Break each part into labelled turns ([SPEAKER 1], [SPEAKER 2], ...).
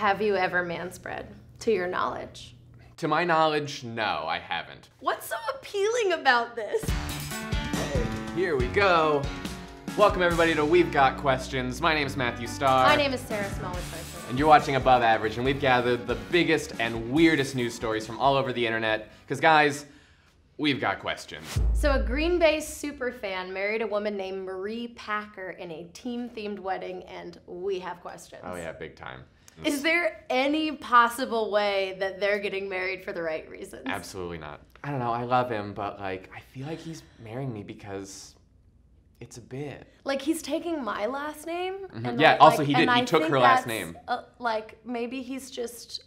[SPEAKER 1] have you ever manspread, to your knowledge?
[SPEAKER 2] To my knowledge, no, I haven't.
[SPEAKER 1] What's so appealing about this?
[SPEAKER 2] Hey, here we go. Welcome everybody to We've Got Questions. My name is Matthew Starr.
[SPEAKER 1] My name is Smallwood.
[SPEAKER 2] And you're watching Above Average, and we've gathered the biggest and weirdest news stories from all over the internet. Because guys, we've got questions.
[SPEAKER 1] So a Green Bay superfan married a woman named Marie Packer in a team-themed wedding, and we have questions.
[SPEAKER 2] Oh yeah, big time.
[SPEAKER 1] Is there any possible way that they're getting married for the right reasons?
[SPEAKER 2] Absolutely not. I don't know, I love him, but like, I feel like he's marrying me because it's a bit.
[SPEAKER 1] Like, he's taking my last name?
[SPEAKER 2] Mm-hmm.
[SPEAKER 1] And
[SPEAKER 2] Yeah,
[SPEAKER 1] like,
[SPEAKER 2] also he did.
[SPEAKER 1] I
[SPEAKER 2] He took
[SPEAKER 1] think
[SPEAKER 2] her last
[SPEAKER 1] that's,
[SPEAKER 2] name.
[SPEAKER 1] Like, maybe he's just,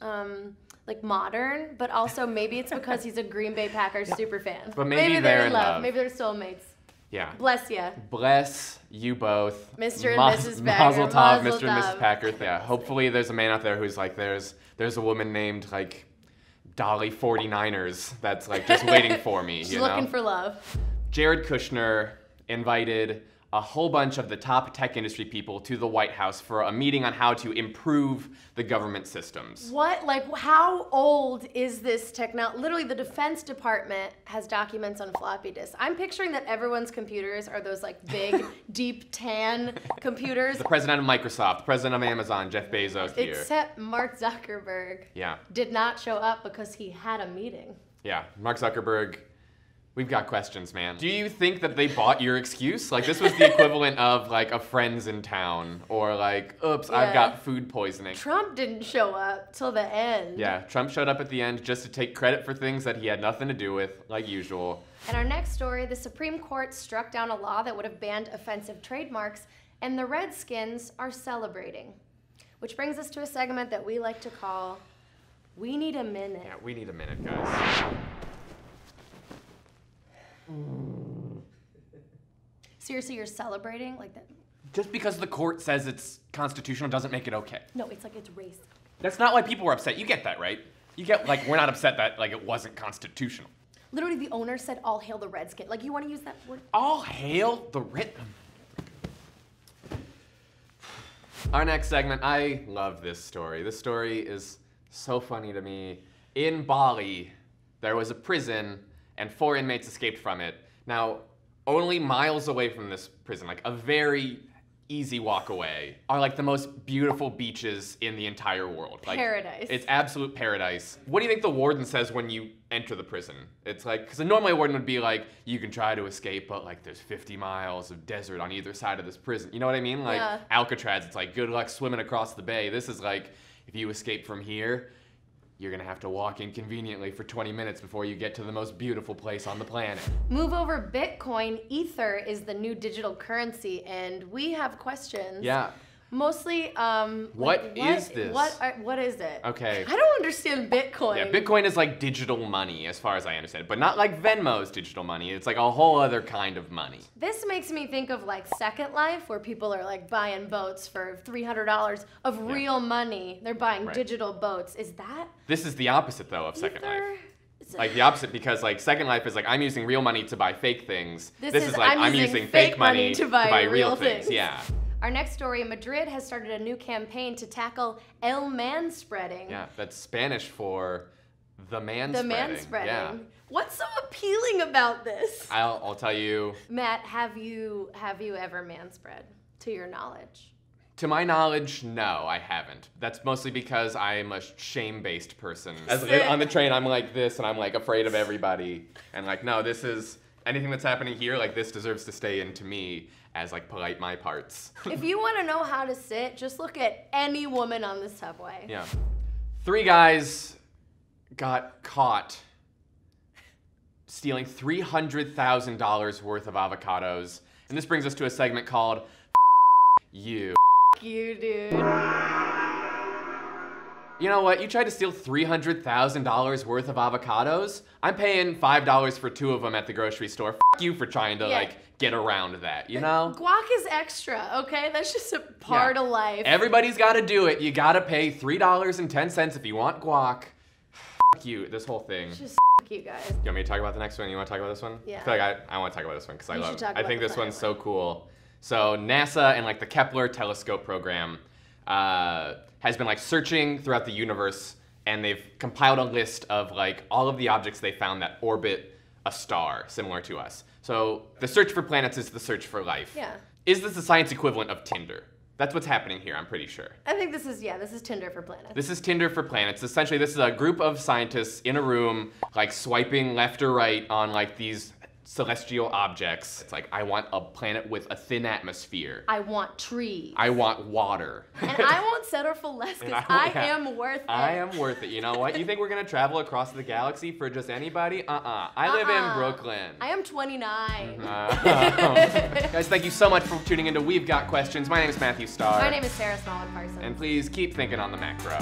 [SPEAKER 1] like, modern, but also maybe it's because he's a Green Bay Packers super fan.
[SPEAKER 2] But maybe they're in love.
[SPEAKER 1] Maybe they're soulmates.
[SPEAKER 2] Yeah.
[SPEAKER 1] Bless ya.
[SPEAKER 2] Bless you both.
[SPEAKER 1] Mr. and Mrs. Packer.
[SPEAKER 2] Mazel tov,
[SPEAKER 1] Mazel
[SPEAKER 2] Mr. and
[SPEAKER 1] tov.
[SPEAKER 2] Mrs. Packer. Yeah, hopefully there's a man out there who's like, there's a woman named, like, Dolly 49ers that's, like, just waiting for me,
[SPEAKER 1] She's
[SPEAKER 2] you know?
[SPEAKER 1] looking for love.
[SPEAKER 2] Jared Kushner invited a whole bunch of the top tech industry people to the White House for a meeting on how to improve the government systems.
[SPEAKER 1] What? Like, how old is this technology? Literally, the Defense Department has documents on floppy disks. I'm picturing that everyone's computers are those, like, big, deep tan computers.
[SPEAKER 2] The president of Microsoft, the president of Amazon, Jeff Bezos here.
[SPEAKER 1] Except Mark Zuckerberg did not show up because he had a meeting.
[SPEAKER 2] Yeah, Mark Zuckerberg. We've got questions, man. Do you think that they bought your excuse? Like, this was the equivalent of, like, a friend's in town, or like, oops, I've got food poisoning.
[SPEAKER 1] Trump didn't show up till the end.
[SPEAKER 2] Yeah, Trump showed up at the end just to take credit for things that he had nothing to do with, like usual.
[SPEAKER 1] In our next story, the Supreme Court struck down a law that would have banned offensive trademarks, and the Redskins are celebrating. Which brings us to a segment that we like to call, We Need a Minute.
[SPEAKER 2] Yeah, we need a minute, guys.
[SPEAKER 1] Seriously, you're celebrating like that?
[SPEAKER 2] Just because the court says it's constitutional doesn't make it okay.
[SPEAKER 1] No, it's like it's race.
[SPEAKER 2] That's not why people were upset. You get that, right? You get, like, we're not upset that, like, it wasn't constitutional.
[SPEAKER 1] Literally, the owner said, all hail the Redskin. Like, you want to use that word?
[SPEAKER 2] All hail the Our next segment, I love this story. This story is so funny to me. In Bali, there was a prison and 4 inmates escaped from it. Now, only miles away from this prison, like a very easy walk away, are like the most beautiful beaches in the entire world. Like,
[SPEAKER 1] paradise.
[SPEAKER 2] It's absolute paradise. What do you think the warden says when you enter the prison? It's like, because normally a warden would be like, you can try to escape, but like there's 50 miles of desert on either side of this prison. You know what I mean? Like Alcatraz, it's like, good luck swimming across the bay. This is like, if you escape from here, you're gonna have to walk inconveniently for 20 minutes before you get to the most beautiful place on the planet.
[SPEAKER 1] Move over Bitcoin. Ether is the new digital currency, and we have questions.
[SPEAKER 2] Yeah.
[SPEAKER 1] Mostly,
[SPEAKER 2] What is this?
[SPEAKER 1] What is it?
[SPEAKER 2] Okay.
[SPEAKER 1] I don't understand Bitcoin.
[SPEAKER 2] Yeah, Bitcoin is like digital money, as far as I understand it, but not like Venmo's digital money. It's like a whole other kind of money.
[SPEAKER 1] This makes me think of like Second Life, where people are like buying boats for $300 of real money. They're buying digital boats. Is that?
[SPEAKER 2] This is the opposite, though, of Second
[SPEAKER 1] Ether?
[SPEAKER 2] Life. Like the opposite, because like Second Life is like, I'm using real money to buy fake things.
[SPEAKER 1] This
[SPEAKER 2] is like, I'm using fake money to buy real things. Yeah.
[SPEAKER 1] Our next story, Madrid has started a new campaign to tackle el manspreading.
[SPEAKER 2] Yeah, that's Spanish for the manspreading.
[SPEAKER 1] The manspreading.
[SPEAKER 2] Yeah.
[SPEAKER 1] What's so appealing about this?
[SPEAKER 2] I'll tell you.
[SPEAKER 1] Matt, have you ever manspread, to your knowledge?
[SPEAKER 2] To my knowledge, no, I haven't. That's mostly because I'm a shame-based person. On the train, I'm like this, and I'm like afraid of everybody. And like, no, this is, anything that's happening here, like this deserves to stay into me as like polite my parts.
[SPEAKER 1] If you want to know how to sit, just look at any woman on the subway.
[SPEAKER 2] Yeah. 3 guys got caught stealing $300,000 worth of avocados. And this brings us to a segment called You.
[SPEAKER 1] You, dude.
[SPEAKER 2] You know what? You tried to steal $300,000 worth of avocados? I'm paying $5 for 2 of them at the grocery store. F you for trying to like get around that, you know?
[SPEAKER 1] Guac is extra, okay? That's just a part of life.
[SPEAKER 2] Everybody's gotta do it. You gotta pay $3.10 if you want guac. F you, this whole thing.
[SPEAKER 1] Just you guys.
[SPEAKER 2] You want me to talk about the next one? You want to talk about this one?
[SPEAKER 1] Yeah.
[SPEAKER 2] I feel like I want to talk about this one because I love it. I think this one's
[SPEAKER 1] one.
[SPEAKER 2] so cool. So NASA and like the Kepler telescope program has been like searching throughout the universe, and they've compiled a list of like all of the objects they found that orbit a star similar to us. So the search for planets is the search for life.
[SPEAKER 1] Yeah.
[SPEAKER 2] Is this the science equivalent of Tinder? That's what's happening here, I'm pretty sure.
[SPEAKER 1] I think this is Tinder for planets.
[SPEAKER 2] This is Tinder for planets. Essentially, this is a group of scientists in a room, like swiping left or right on like these celestial objects. It's like, I want a planet with a thin atmosphere.
[SPEAKER 1] I want trees.
[SPEAKER 2] I want water.
[SPEAKER 1] And I won't settle for less because I am worth it.
[SPEAKER 2] I am worth it. You know what? You think we're going to travel across the galaxy for just anybody? I live in Brooklyn.
[SPEAKER 1] I am 29.
[SPEAKER 2] Guys, thank you so much for tuning into We've Got Questions. My name is Matthew Starr.
[SPEAKER 1] My name is Sarah Smallwood Parsons.
[SPEAKER 2] And please keep thinking on the macro.